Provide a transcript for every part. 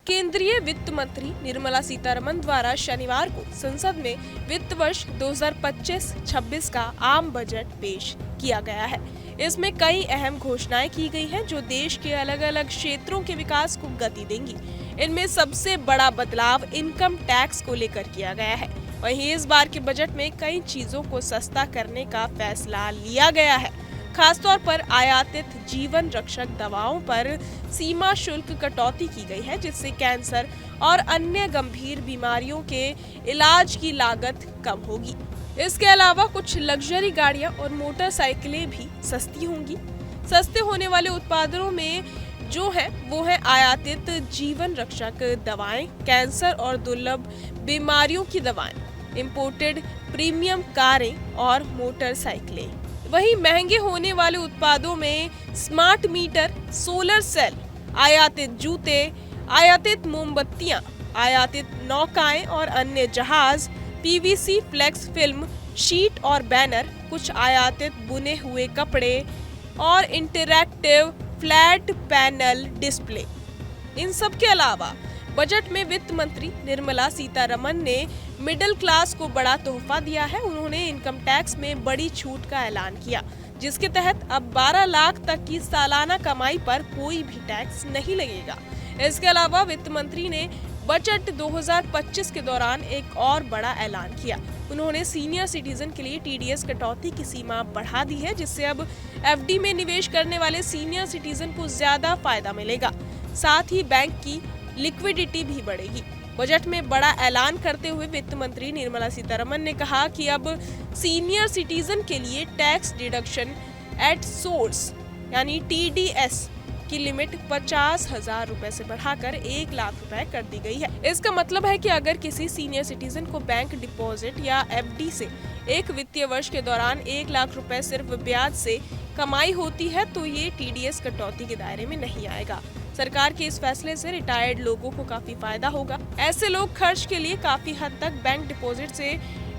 केंद्रीय वित्त मंत्री निर्मला सीतारमण द्वारा शनिवार को संसद में वित्त वर्ष 2025-26 का आम बजट पेश किया गया है। इसमें कई अहम घोषणाएं की गई हैं जो देश के अलग अलग क्षेत्रों के विकास को गति देंगी। इनमें सबसे बड़ा बदलाव इनकम टैक्स को लेकर किया गया है। वहीं इस बार के बजट में कई चीजों को सस्ता करने का फैसला लिया गया है। खासतौर पर आयातित जीवन रक्षक दवाओं पर सीमा शुल्क कटौती की गई है, जिससे कैंसर और अन्य गंभीर बीमारियों के इलाज की लागत कम होगी। इसके अलावा कुछ लग्जरी गाड़ियां और मोटरसाइकिलें भी सस्ती होंगी। सस्ते होने वाले उत्पादों में जो है वो है आयातित जीवन रक्षक दवाएं, कैंसर और दुर्लभ बीमारियों की दवाएं, इंपोर्टेड प्रीमियम कारें और मोटरसाइकिलें। वहीं महंगे होने वाले उत्पादों में स्मार्ट मीटर, सोलर सेल, आयातित जूते, आयातित मोमबत्तियां, आयातित नौकाएं और अन्य जहाज, पीवीसी फ्लेक्स फिल्म शीट और बैनर, कुछ आयातित बुने हुए कपड़े और इंटरैक्टिव फ्लैट पैनल डिस्प्ले। इन सब के अलावा बजट में वित्त मंत्री निर्मला सीतारमण ने मिडिल क्लास को बड़ा तोहफा दिया है। उन्होंने इनकम टैक्स में बड़ी छूट का ऐलान किया, जिसके तहत अब 12 लाख तक की सालाना कमाई पर कोई भी टैक्स नहीं लगेगा। इसके अलावा वित्त मंत्री ने बजट 2025 के दौरान एक और बड़ा ऐलान किया। उन्होंने सीनियर सिटीजन के लिए टीडीएस कटौती की सीमा बढ़ा दी है, जिससे अब एफडी में निवेश करने वाले सीनियर सिटीजन को ज्यादा फायदा मिलेगा। साथ ही बैंक की लिक्विडिटी भी बढ़ेगी। बजट में बड़ा ऐलान करते हुए वित्त मंत्री निर्मला सीतारमण ने कहा कि अब सीनियर सिटीजन के लिए टैक्स डिडक्शन एट सोर्स यानी टीडीएस की लिमिट 50,000 रुपए से बढ़ाकर 1 लाख रुपए कर दी गई है। इसका मतलब है कि अगर किसी सीनियर सिटीजन को बैंक डिपॉजिट या एफडी से एक वित्तीय वर्ष के दौरान 1 लाख रुपए सिर्फ ब्याज से कमाई होती है तो ये टीडीएस कटौती के दायरे में नहीं आएगा। सरकार के इस फैसले से रिटायर्ड लोगों को काफी फायदा होगा। ऐसे लोग खर्च के लिए काफी हद तक बैंक डिपॉजिट से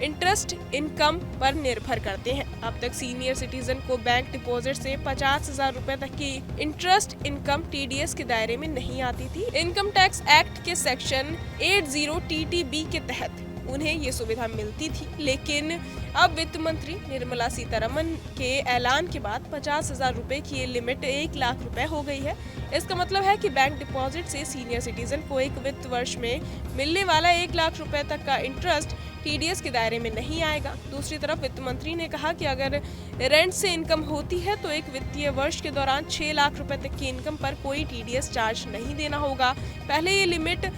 इंटरेस्ट इनकम पर निर्भर करते हैं। अब तक सीनियर सिटीजन को बैंक डिपॉजिट से 50,000 रुपए तक की इंटरेस्ट इनकम टीडीएस के दायरे में नहीं आती थी। इनकम टैक्स एक्ट के सेक्शन 80 टीटीबी के तहत उन्हें ये सुविधा मिलती थी, लेकिन अब वित्त मंत्री निर्मला सीतारमण के ऐलान के बाद 50,000 रुपए की ये लिमिट 1 लाख रुपए हो गई है। इसका मतलब है कि बैंक डिपॉजिट से सीनियर सिटीजन को एक वित्त वर्ष में मिलने वाला 1 लाख रुपए तक का इंटरेस्ट टीडीएस के दायरे में नहीं आएगा। दूसरी तरफ वित्त मंत्री ने कहा कि अगर रेंट से इनकम होती है तो एक वित्तीय वर्ष के दौरान 6 लाख रुपए तक की इनकम पर कोई टीडीएस चार्ज नहीं देना होगा। पहले ये लिमिट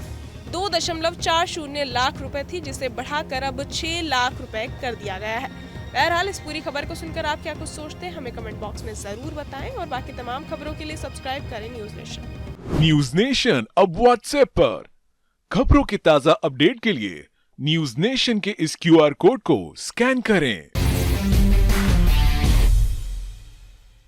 2.40 लाख रुपए थी, जिसे बढ़ाकर अब 6 लाख रुपए कर दिया गया है। बहरहाल इस पूरी खबर को सुनकर आप क्या कुछ सोचते हैं, हमें कमेंट बॉक्स में जरूर बताएं और बाकी तमाम खबरों के लिए सब्सक्राइब करें न्यूज नेशन। न्यूज नेशन अब व्हाट्सएप पर खबरों के ताजा अपडेट के लिए न्यूज नेशन के इस क्यूआर कोड को स्कैन करें।